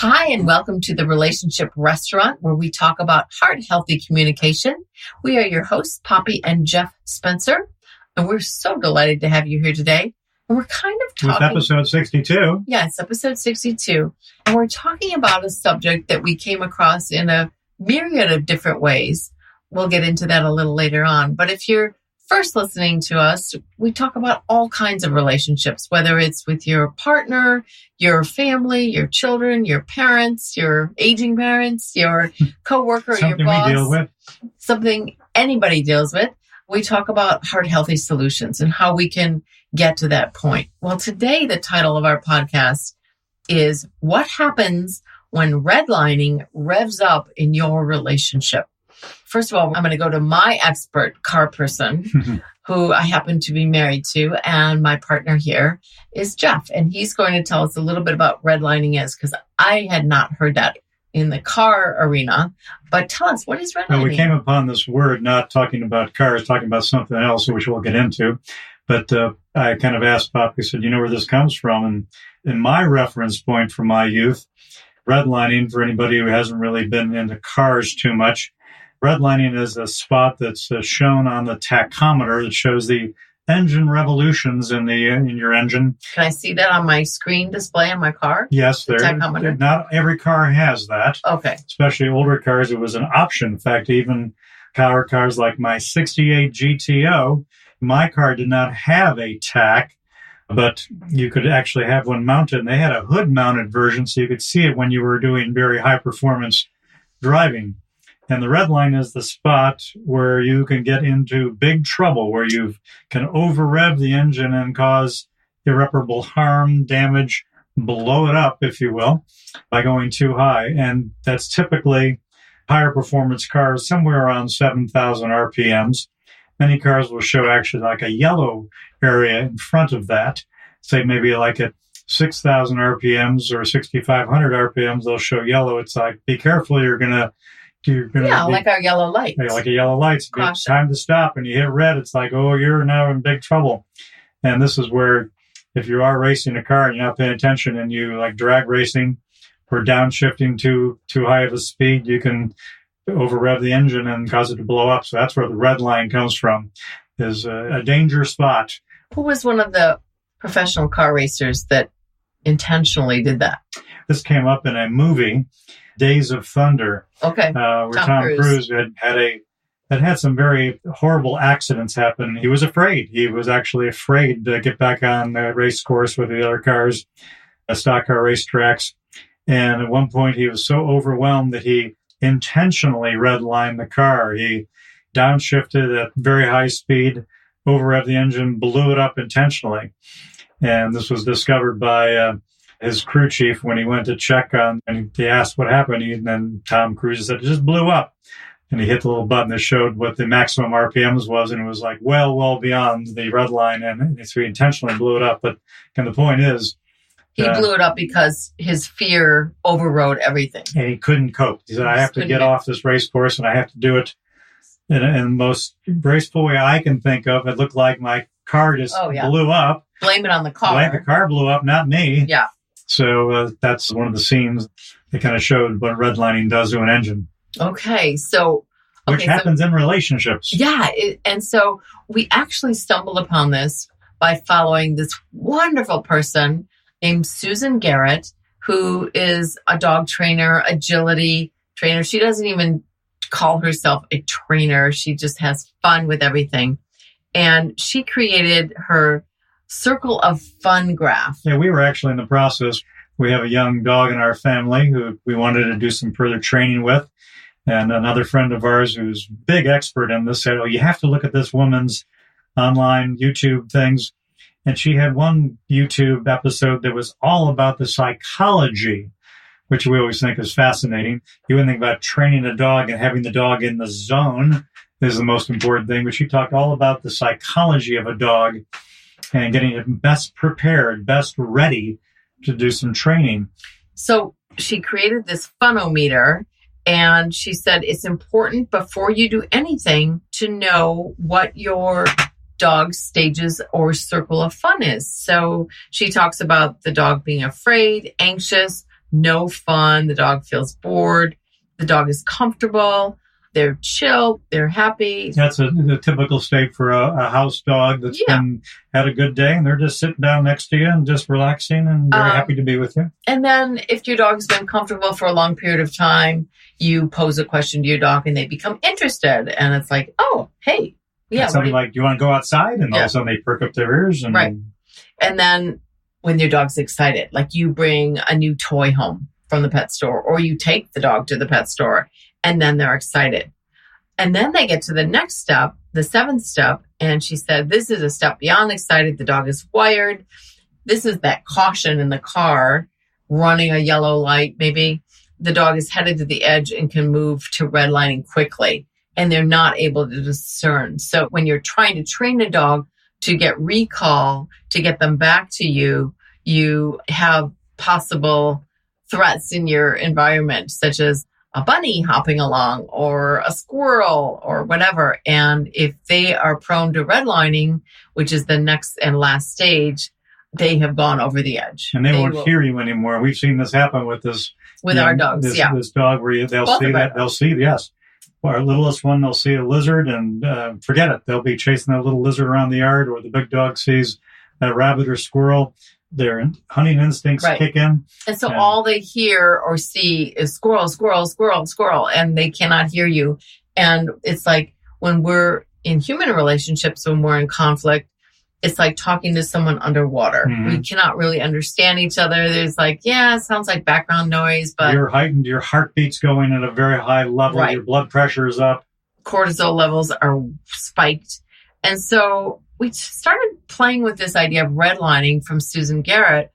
Hi, and welcome to the Relationship Restaurant, where we talk about heart-healthy communication. We are your hosts, Poppy and Jeff Spencer, and we're so delighted to have you here today. And we're kind of talking... With episode 62. Yeah, it's episode 62. And we're talking about a subject that we came across in a myriad of different ways. We'll get into that a little later on. But if you're first listening to us, we talk about all kinds of relationships, whether it's with your partner, your family, your children, your parents, your aging parents, your coworker, your boss. Something we deal with. Something anybody deals with. We talk about heart-healthy solutions and how we can get to that point. Well, today, the title of our podcast is What Happens When Redlining Revs Up in Your Relationship? First of all, I'm going to go to my expert car person, who I happen to be married to, and my partner here is Jeff, and he's going to tell us a little bit about redlining is, because I had not heard that in the car arena. But tell us, what is redlining? Well, we came upon this word not talking about cars, talking about something else, which we'll get into. But I kind of asked Poppy, said, you know where this comes from? And in my reference point from my youth, redlining, for anybody who hasn't really been into cars too much, redlining is a spot that's shown on the tachometer that shows the engine revolutions in your engine. Can I see that on my screen display on my car? Yes, tachometer. Not every car has that. Okay. Especially older cars, it was an option. In fact, even cars like my 68 GTO, my car did not have a tach, but you could actually have one mounted. And they had a hood-mounted version, so you could see it when you were doing very high-performance driving. And the red line is the spot where you can get into big trouble, where you can over-rev the engine and cause irreparable harm, damage, blow it up, if you will, by going too high. And that's typically higher performance cars, somewhere around 7,000 RPMs. Many cars will show actually like a yellow area in front of that, say maybe like at 6,000 RPMs or 6,500 RPMs, they'll show yellow. It's like, be careful, you're going to like our yellow lights. Like a yellow light. It's time to stop. And you hit red, it's like, oh, you're now in big trouble. And this is where, if you are racing a car and you're not paying attention and you like drag racing or downshifting too high of a speed, you can over-rev the engine and cause it to blow up. So that's where the red line comes from, is a danger spot. Who was one of the professional car racers that intentionally did that? This came up in a movie, Days of Thunder. Okay. Where Tom Cruise had some very horrible accidents happen. He was afraid. He was actually afraid to get back on the race course with the other cars, stock car racetracks. And at one point, he was so overwhelmed that he intentionally redlined the car. He downshifted at very high speed, over-revved the engine, blew it up intentionally. And this was discovered by his crew chief when he went to check on, and he asked what happened. And then Tom Cruise said, it just blew up. And he hit the little button that showed what the maximum RPMs was, and it was like well beyond the red line. And so he intentionally blew it up. But and the point is, he blew it up because his fear overrode everything. And he couldn't cope. He said, I have to get off this race course, and I have to do it in the most graceful way I can think of. It looked like my car just blew up. Blame it on the car. The car blew up, not me. Yeah. So that's one of the scenes that kind of showed what redlining does to an engine. Okay, which happens in relationships. Yeah, and so we actually stumbled upon this by following this wonderful person named Susan Garrett, who is a dog trainer, agility trainer. She doesn't even call herself a trainer. She just has fun with everything. And she created her Circle of Fun graph. Yeah, we were actually in the process. We have a young dog in our family who we wanted to do some further training with. And another friend of ours who's a big expert in this said, oh, you have to look at this woman's online YouTube things. And she had one YouTube episode that was all about the psychology, which we always think is fascinating. You wouldn't think about training a dog and having the dog in the zone is the most important thing. But she talked all about the psychology of a dog and getting it best prepared, best ready to do some training. So she created this funometer, and she said it's important before you do anything to know what your dog's stages or circle of fun is. So she talks about the dog being afraid, anxious, no fun. The dog feels bored. The dog is comfortable. They're chill. They're happy. That's the typical state for a house dog that's been had a good day, and they're just sitting down next to you and just relaxing and very happy to be with you. And then if your dog's been comfortable for a long period of time, you pose a question to your dog and they become interested. And it's like, oh, hey. Yeah. It's something like, do you want to go outside? And all of a sudden they perk up their ears. And right. And then when your dog's excited, like you bring a new toy home from the pet store, or you take the dog to the pet store, and then they're excited. And then they get to the next step, the 7th step. And she said, this is a step beyond excited. The dog is wired. This is that caution in the car, running a yellow light. Maybe the dog is headed to the edge and can move to redlining quickly, and they're not able to discern. So when you're trying to train a dog to get recall, to get them back to you, you have possible threats in your environment, such as a bunny hopping along or a squirrel or whatever. And if they are prone to redlining, which is the next and last stage, they have gone over the edge. And they won't hear you anymore. We've seen this happen with this. With our dogs, this dog where they'll both see that. They'll see, yes. Our littlest one, they'll see a lizard and forget it. They'll be chasing that little lizard around the yard, or the big dog sees a rabbit or squirrel. Their hunting instincts kick in. And so all they hear or see is squirrel, squirrel, squirrel, squirrel, and they cannot hear you. And it's like when we're in human relationships, when we're in conflict, it's like talking to someone underwater. Mm-hmm. We cannot really understand each other. There's like, it sounds like background noise, but you're heightened, your heartbeat's going at a very high level, your blood pressure is up. Cortisol levels are spiked. And so we started playing with this idea of redlining from Susan Garrett.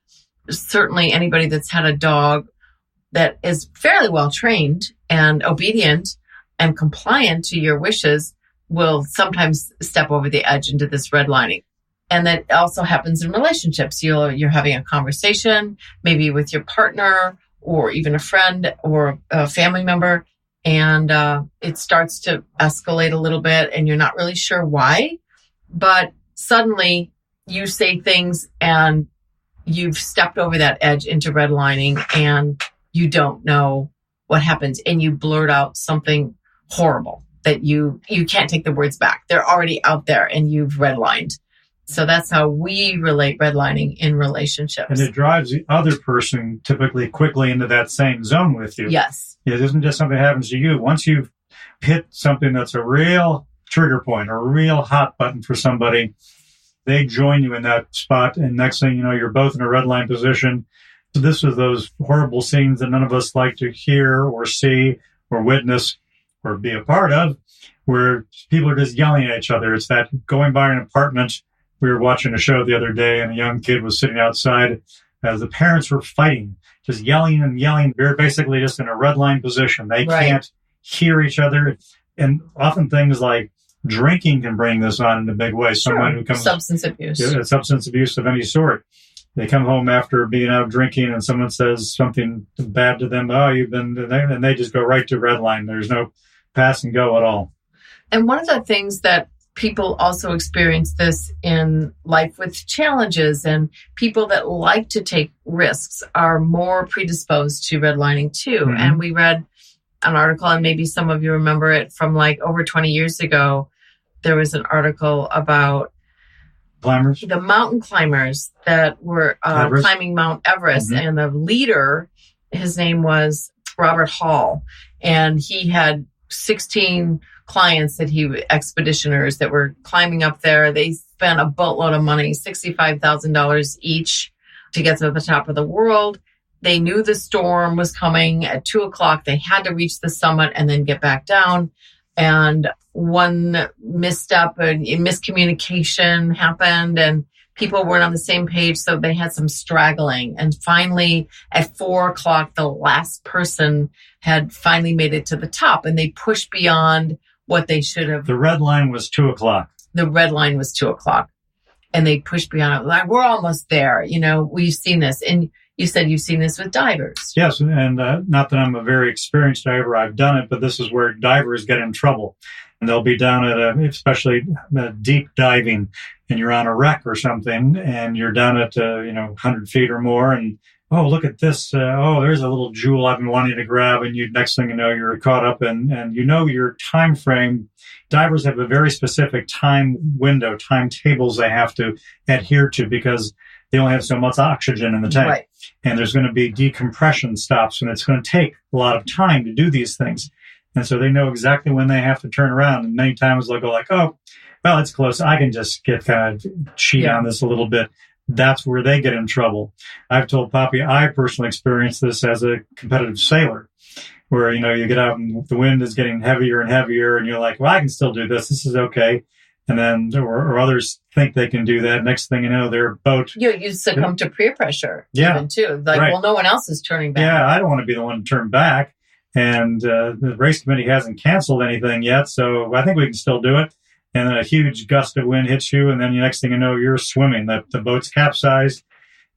Certainly anybody that's had a dog that is fairly well trained and obedient and compliant to your wishes will sometimes step over the edge into this redlining. And that also happens in relationships. You're having a conversation, maybe with your partner or even a friend or a family member, and it starts to escalate a little bit and you're not really sure why, but suddenly you say things and you've stepped over that edge into redlining and you don't know what happens, and you blurt out something horrible that you can't take the words back. They're already out there and you've redlined. So that's how we relate redlining in relationships. And it drives the other person typically quickly into that same zone with you. Yes. It isn't just something that happens to you. Once you've hit something that's a real trigger point, a real hot button for somebody, they join you in that spot. And next thing you know, you're both in a redline position. So this is those horrible scenes that none of us like to hear or see or witness or be a part of, where people are just yelling at each other. It's that going by an apartment. We were watching a show the other day, and a young kid was sitting outside as the parents were fighting, just yelling and yelling. They're basically just in a red line position. They can't hear each other. And often things like drinking can bring this on in a big way. Someone who comes substance abuse of any sort. They come home after being out drinking and someone says something bad to them. Oh, you've been there, and they just go right to red line. There's no pass and go at all. And one of the things that people also experience this in life with challenges, and people that like to take risks are more predisposed to redlining too. Mm-hmm. And we read an article, and maybe some of you remember it from like over 20 years ago. There was an article about the mountain climbers that were climbing Mount Everest. Mm-hmm. And the leader, his name was Robert Hall, and he had 16 clients expeditioners that were climbing up there. They spent a boatload of money, $65,000 each, to get to the top of the world. They knew the storm was coming at 2:00. They had to reach the summit and then get back down. And one misstep and miscommunication happened, and people weren't on the same page. So they had some straggling. And finally, at 4:00, the last person had finally made it to the top, and they pushed beyond what they should have. The red line was 2:00. The red line was 2:00. And they pushed beyond it. Like, we're almost there. We've seen this. And you said you've seen this with divers. Yes. And not that I'm a very experienced diver. I've done it, but this is where divers get in trouble. And they'll be down at especially deep diving, and you're on a wreck or something, and you're down at 100 feet or more, and oh, look at this. Oh, there's a little jewel I've been wanting to grab. And next thing you know, you're caught up and you know your time frame. Divers have a very specific time window, timetables they have to adhere to because they only have so much oxygen in the tank. Right. And there's going to be decompression stops, and it's going to take a lot of time to do these things. And so they know exactly when they have to turn around. And many times they'll go like, oh, well, it's close. I can just get kind of cheat on this a little bit. That's where they get in trouble. I've told Poppy I personally experienced this as a competitive sailor, where, you get out and the wind is getting heavier and heavier, and you're like, well, I can still do this. This is okay. And then, or others think they can do that. Next thing you know, their boat. You succumb to peer pressure. Yeah. Even too. Like, well, no one else is turning back. Yeah, I don't want to be the one to turn back. And the race committee hasn't canceled anything yet, so I think we can still do it. And then a huge gust of wind hits you, and then the next thing you know, you're swimming. The boat's capsized,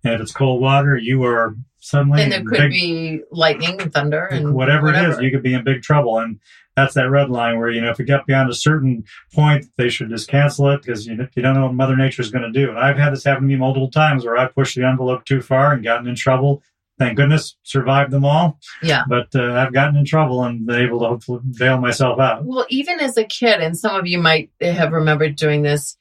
and if it's cold water, you are suddenly... And there could be lightning and thunder and whatever it is, you could be in big trouble. And that's that red line where, if it got beyond a certain point, they should just cancel it because you don't know what Mother Nature is going to do. And I've had this happen to me multiple times where I pushed the envelope too far and gotten in trouble. Thank goodness, survived them all. Yeah. But I've gotten in trouble and been able to hopefully bail myself out. Well, even as a kid, and some of you might have remembered doing this,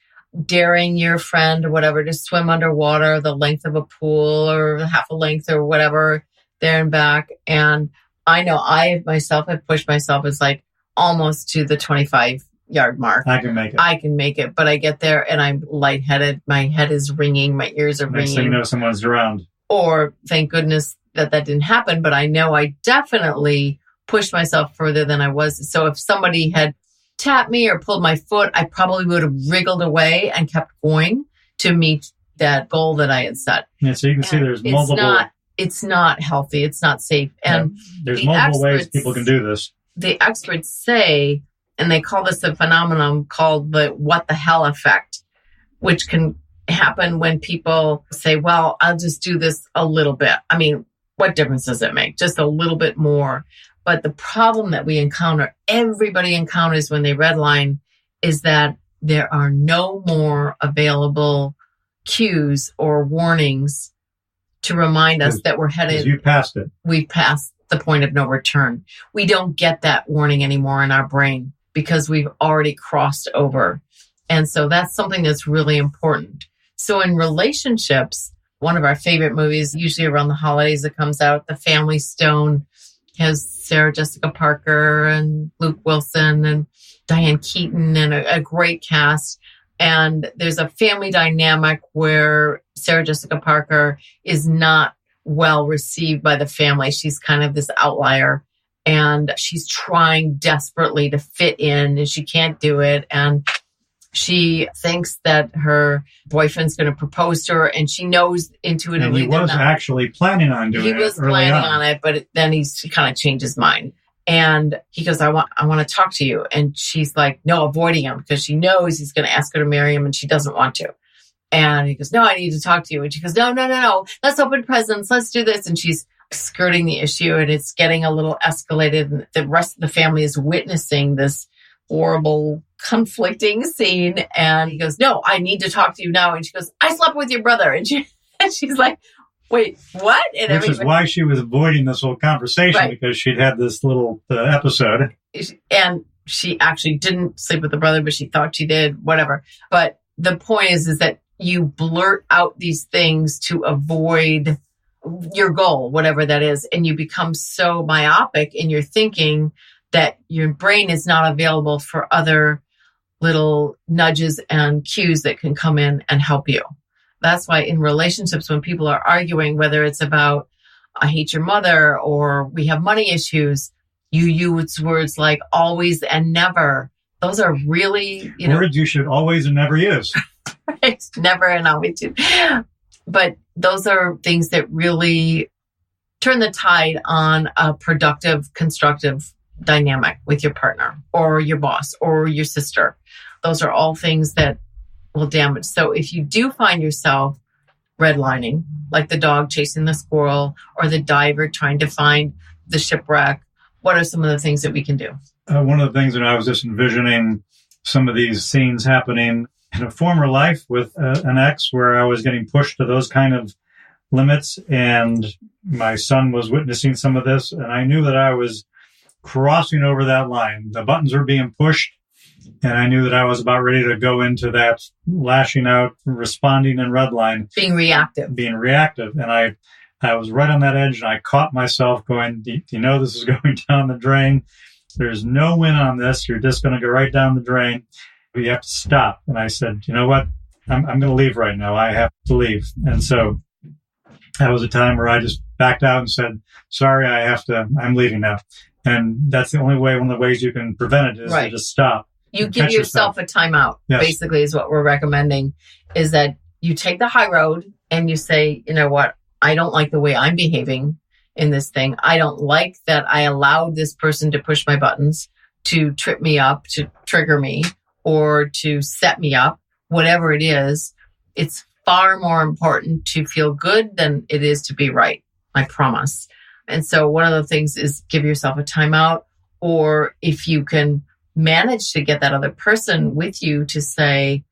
daring your friend or whatever to swim underwater the length of a pool or half a length or whatever, there and back. And I know I myself have pushed myself as like almost to the 25-yard mark. I can make it. But I get there and I'm lightheaded. My head is ringing. My ears are ringing. Next thing you know, someone's around. Or thank goodness that didn't happen. But I know I definitely pushed myself further than I was. So if somebody had tapped me or pulled my foot, I probably would have wriggled away and kept going to meet that goal that I had set. Yeah, so you can see there's multiple... It's not healthy. It's not safe. And there's multiple ways people can do this. The experts say, and they call this a phenomenon called the what the hell effect, which can happen when people say, well, I'll just do this a little bit. I mean, what difference does it make? Just a little bit more. But the problem that we encounter, everybody encounters when they redline, is that there are no more available cues or warnings to remind us that we're headed. You passed it. We've passed the point of no return. We don't get that warning anymore in our brain because we've already crossed over. And so that's something that's really important. So in relationships, one of our favorite movies, usually around the holidays, that comes out, The Family Stone, has Sarah Jessica Parker and Luke Wilson and Diane Keaton and a great cast. And there's a family dynamic where Sarah Jessica Parker is not well received by the family. She's kind of this outlier and she's trying desperately to fit in and she can't do it. And she thinks that her boyfriend's going to propose to her, and she knows intuitively. And he was actually planning on doing it. He was planning on it, but then he kind of changed his mind. And he goes, I want to talk to you. And she's like, no, avoiding him because she knows he's going to ask her to marry him and she doesn't want to. And he goes, no, I need to talk to you. And she goes, no. Let's open presents. Let's do this. And she's skirting the issue and it's getting a little escalated. And the rest of the family is witnessing this horrible conflicting scene. And he goes, no, I need to talk to you now. And she goes, I slept with your brother. And she's like, wait, what? And which is why she was avoiding this whole conversation, right? Because she'd had this little episode. And she actually didn't sleep with the brother, but she thought she did, whatever. But the point is that you blurt out these things to avoid your goal, whatever that is. And you become so myopic in your thinking that your brain is not available for other little nudges and cues that can come in and help you. That's why in relationships, when people are arguing, whether it's about, I hate your mother, or we have money issues, you use words like always and never. Those are really, words you should always and never use. Right. Never and always. But those are things that really turn the tide on a productive, constructive dynamic with your partner or your boss or your sister. Those are all things that will damage. So if you do find yourself redlining, like the dog chasing the squirrel or the diver trying to find the shipwreck, what are some of the things that we can do? One of the things that I was just envisioning some of these scenes happening in a former life with an ex where I was getting pushed to those kind of limits, and my son was witnessing some of this, and I knew that I was crossing over that line. The buttons were being pushed, and I knew that I was about ready to go into that lashing out, responding in redline. Being reactive. And I was right on that edge, and I caught myself going, you know, this is going down the drain. There's no win on this. You're just going to go right down the drain. You have to stop. And I said, you know what? I'm going to leave right now. I have to leave. And so that was a time where I just backed out and said, sorry, I'm leaving now. And that's the only way, one of the ways you can prevent it is to just stop. You give yourself a timeout, basically, is what we're recommending, is that you take the high road and you say, you know what? I don't like the way I'm behaving in this thing. I don't like that I allowed this person to push my buttons, to trip me up, to trigger me, or to set me up, whatever it is. It's far more important to feel good than it is to be right. I promise. And so one of the things is give yourself a timeout, or if you can manage to get that other person with you to say,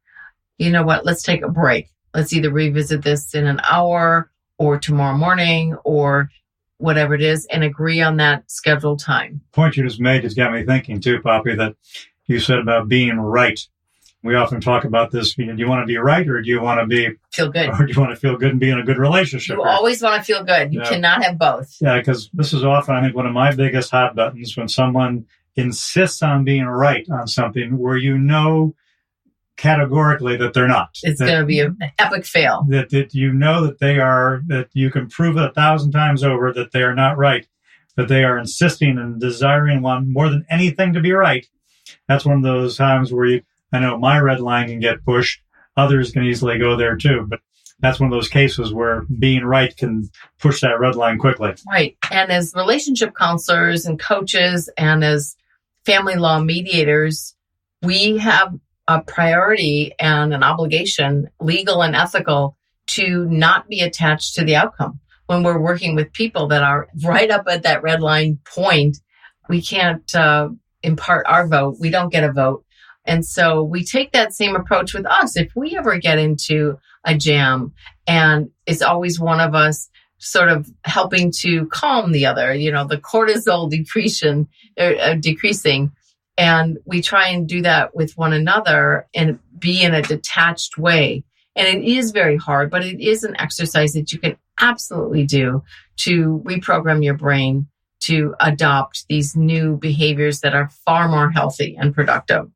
you know what, let's take a break. Let's either revisit this in an hour or tomorrow morning or whatever it is, and agree on that scheduled time. The point you just made has got me thinking too, Poppy, that you said about being right. We often talk about this. Do you want to be right, or do you want to feel good? Or do you want to feel good and be in a good relationship? You always want to feel good. You cannot have both. Yeah, because this is often, I think, one of my biggest hot buttons when someone insists on being right on something where you know categorically that they're not. It's going to be an epic fail. That you know that they are, that you can prove it 1,000 times over that they are not right, that they are insisting and desiring one more than anything to be right. That's one of those times where I know my red line can get pushed. Others can easily go there too. But that's one of those cases where being right can push that red line quickly. Right. And as relationship counselors and coaches and as family law mediators, we have a priority and an obligation, legal and ethical, to not be attached to the outcome. When we're working with people that are right up at that red line point, we can't impart our vote. We don't get a vote. And so we take that same approach with us. If we ever get into a jam and it's always one of us sort of helping to calm the other, you know, the cortisol decreasing, and we try and do that with one another and be in a detached way. And it is very hard, but it is an exercise that you can absolutely do to reprogram your brain to adopt these new behaviors that are far more healthy and productive.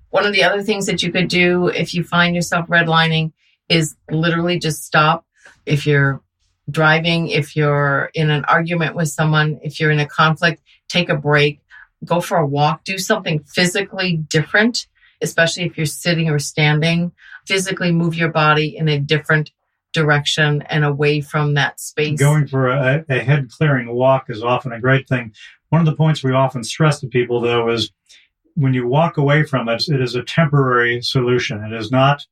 One of the other things that you could do if you find yourself redlining is literally just stop. If you're driving, if you're in an argument with someone, if you're in a conflict, take a break. Go for a walk, do something physically different, especially if you're sitting or standing. Physically move your body in a different direction and away from that space. Going for a head-clearing walk is often a great thing. One of the points we often stress to people, though, is when you walk away from it, it is a temporary solution. It is not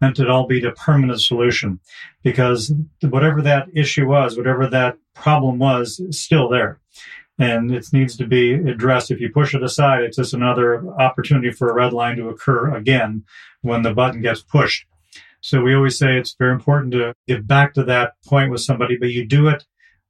meant to all be the permanent solution, because whatever that issue was, whatever that problem was, is still there. And it needs to be addressed. If you push it aside, it's just another opportunity for a red line to occur again when the button gets pushed. So we always say it's very important to get back to that point with somebody, but you do it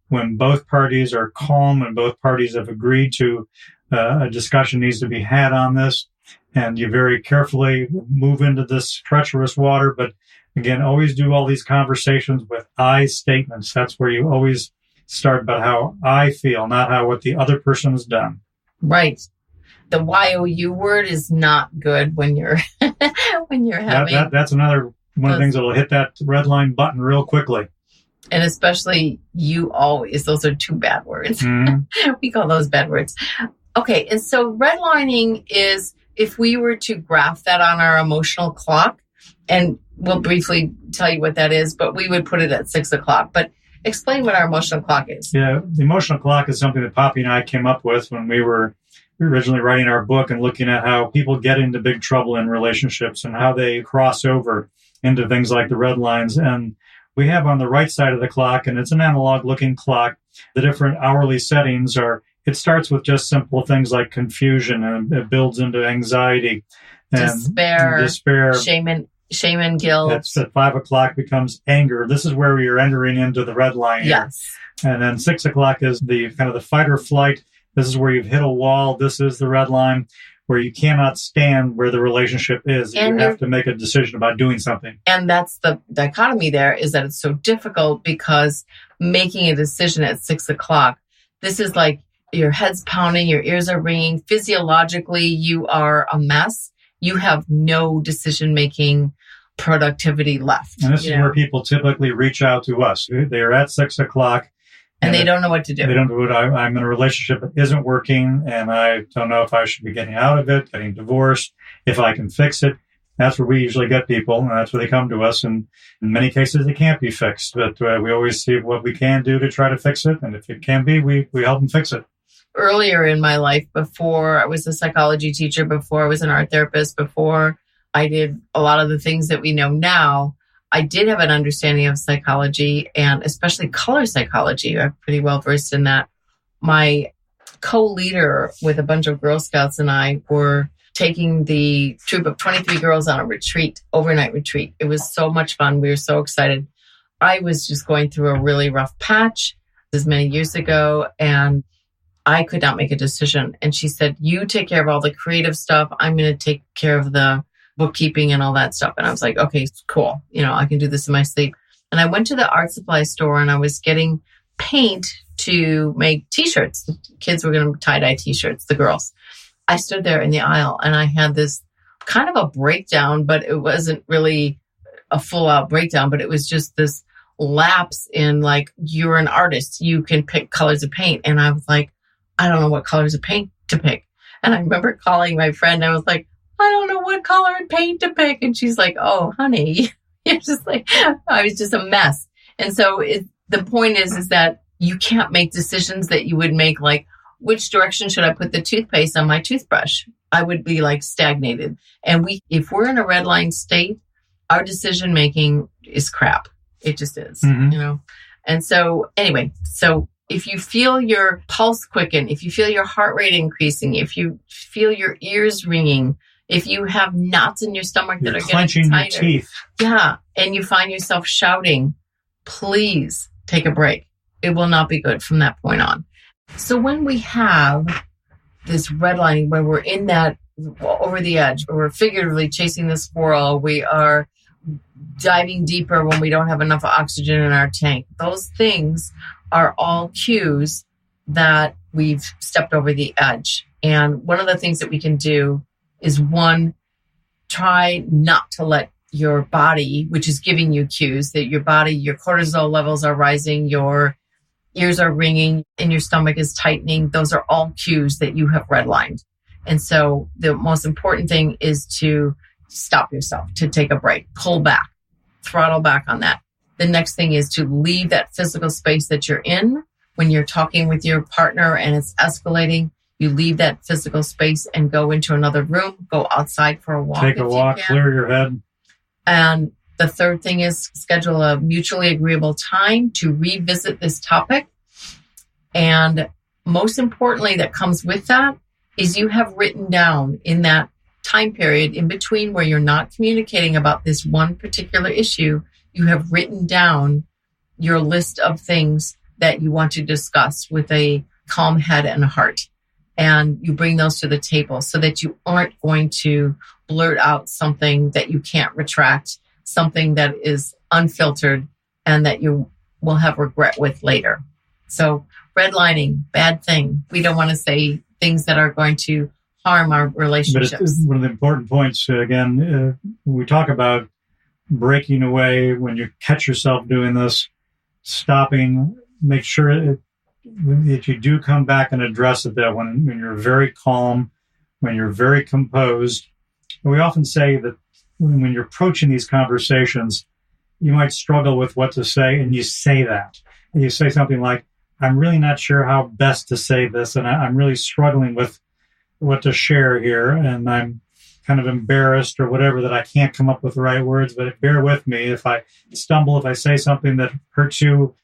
when both parties are calm and both parties have agreed to a discussion needs to be had on this. And you very carefully move into this treacherous water. But again, always do all these conversations with I statements. That's where you always start about how I feel, not what the other person has done. Right. The YOU word is not good when you're having. That's another one of the things that'll hit that red line button real quickly. And especially you always. Those are two bad words. Mm-hmm. We call those bad words. Okay. And so redlining is, if we were to graph that on our emotional clock, and we'll briefly tell you what that is, but we would put it at 6 o'clock. But explain what our emotional clock is. Yeah, the emotional clock is something that Poppy and I came up with when we were originally writing our book and looking at how people get into big trouble in relationships and how they cross over into things like the red lines. And we have on the right side of the clock, and it's an analog looking clock, the different hourly settings are, it starts with just simple things like confusion, and it builds into anxiety and despair, shame and shame and guilt. That's at 5 o'clock becomes anger. This is where you're entering into the red line. Yes. Here. And then 6 o'clock is the kind of the fight or flight. This is where you've hit a wall. This is the red line where you cannot stand where the relationship is. And you have to make a decision about doing something. And that's the dichotomy there, is that it's so difficult because making a decision at 6 o'clock, this is like your head's pounding, your ears are ringing. Physiologically, you are a mess. You have no decision-making productivity left. And this is where people typically reach out to us. They're at 6 o'clock. And they don't know what to do. They don't know what I'm in a relationship that isn't working, and I don't know if I should be getting out of it, getting divorced, if I can fix it. That's where we usually get people, and that's where they come to us. And in many cases, it can't be fixed. But we always see what we can do to try to fix it. And if it can be, we help them fix it. Earlier in my life, before I was a psychology teacher, before I was an art therapist, before I did a lot of the things that we know now, I did have an understanding of psychology, and especially color psychology. I'm pretty well versed in that. My co-leader with a bunch of Girl Scouts and I were taking the troop of 23 girls on a retreat, overnight retreat. It was so much fun. We were so excited. I was just going through a really rough patch this many years ago, and I could not make a decision. And she said, you take care of all the creative stuff. I'm going to take care of the bookkeeping and all that stuff. And I was like, okay, cool. I can do this in my sleep. And I went to the art supply store and I was getting paint to make t-shirts. The kids were going to tie-dye t-shirts, the girls. I stood there in the aisle and I had this kind of a breakdown, but it wasn't really a full out breakdown, but it was just this lapse in like, you're an artist, you can pick colors of paint. And I was like, I don't know what colors of paint to pick. And I remember calling my friend. I was like, I don't know what color of paint to pick. And she's like, oh, honey, you're just like, I was just a mess. And so the point is that you can't make decisions that you would make, like, which direction should I put the toothpaste on my toothbrush? I would be like stagnated. And if we're in a red line state, our decision making is crap. It just is, And so anyway, if you feel your pulse quicken, if you feel your heart rate increasing, if you feel your ears ringing, if you have knots in your stomach that are clenching getting tighter, your teeth, and you find yourself shouting, please take a break. It will not be good from that point on. So when we have this redlining, when we're in that over the edge, or we're figuratively chasing the squirrel, we are diving deeper when we don't have enough oxygen in our tank. Those things are all cues that we've stepped over the edge. And one of the things that we can do is, one, try not to let your body, which is giving you cues that your body, your cortisol levels are rising, your ears are ringing, and your stomach is tightening. Those are all cues that you have redlined. And so the most important thing is to stop yourself, to take a break, pull back, throttle back on that. The next thing is to leave that physical space that you're in when you're talking with your partner and it's escalating. You leave that physical space and go into another room, go outside for a walk. Take a walk, clear your head. And the third thing is schedule a mutually agreeable time to revisit this topic. And most importantly, that comes with that is you have written down in that time period in between where you're not communicating about this one particular issue, you have written down your list of things that you want to discuss with a calm head and heart. And you bring those to the table so that you aren't going to blurt out something that you can't retract, something that is unfiltered and that you will have regret with later. So redlining, bad thing. We don't want to say things that are going to harm our relationships. But it's one of the important points, again, we talk about breaking away when you catch yourself doing this, stopping, make sure that you do come back and address it, that when you're very calm, when you're very composed. And we often say that when you're approaching these conversations, you might struggle with what to say, and you say that. And you say something like, I'm really not sure how best to say this, and I'm really struggling with what to share here, and I'm kind of embarrassed or whatever that I can't come up with the right words, but bear with me. If I stumble, if I say something that hurts you,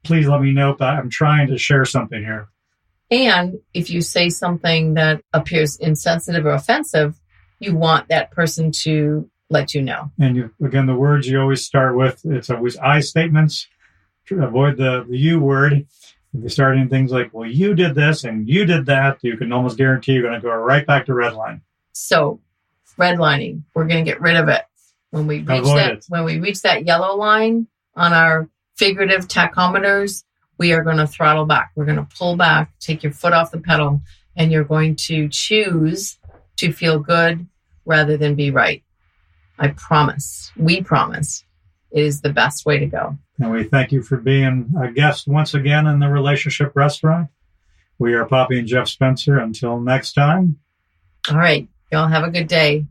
please let me know, but I'm trying to share something here. And if you say something that appears insensitive or offensive, you want that person to let you know. And again, the words you always start with, it's always I statements. Avoid the you word. If you start in things like, well, you did this and you did that, you can almost guarantee you're going to go right back to redline. So redlining, we're going to get rid of it. When we reach that yellow line on our figurative tachometers, we are going to throttle back. We're going to pull back, take your foot off the pedal, and you're going to choose to feel good rather than be right. I promise. We promise. It is the best way to go. And we thank you for being a guest once again in the Relationship Restaurant. We are Poppy and Jeff Spencer. Until next time. All right. Y'all have a good day.